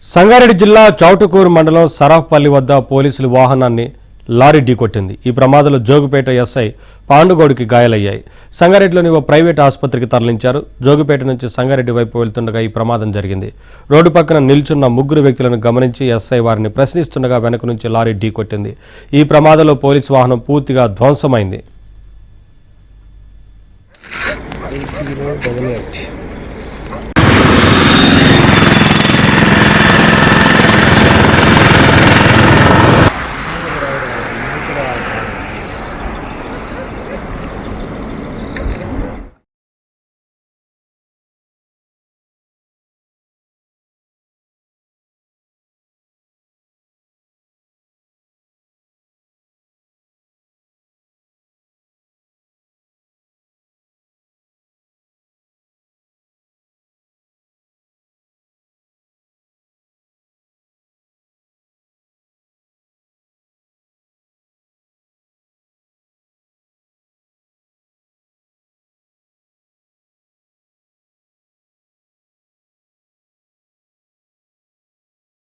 సంగారెడ్డి జిల్లా చౌటుకూరు మండలం సరాఫ్పల్లి వద్ద పోలీసులు వాహనాన్ని లారీ ఢీకొట్టింది. ఈ ప్రమాదంలో జోగిపేట ఎస్ఐ పాండుగౌడ్కి గాయాలయ్యాయి. సంగారెడ్డిలోని ఓ ప్రైవేట్ ఆసుపత్రికి తరలించారు. జోగిపేట నుంచి సంగారెడ్డి వైపు వెళ్తుండగా ఈ ప్రమాదం జరిగింది. రోడ్డు పక్కన నిల్చున్న ముగ్గురు వ్యక్తులను గమనించి ఎస్ఐ వారిని ప్రశ్నిస్తుండగా వెనక నుంచి లారీ ఢీకొట్టింది. ఈ ప్రమాదంలో పోలీసు వాహనం పూర్తిగా ధ్వంసమైంది.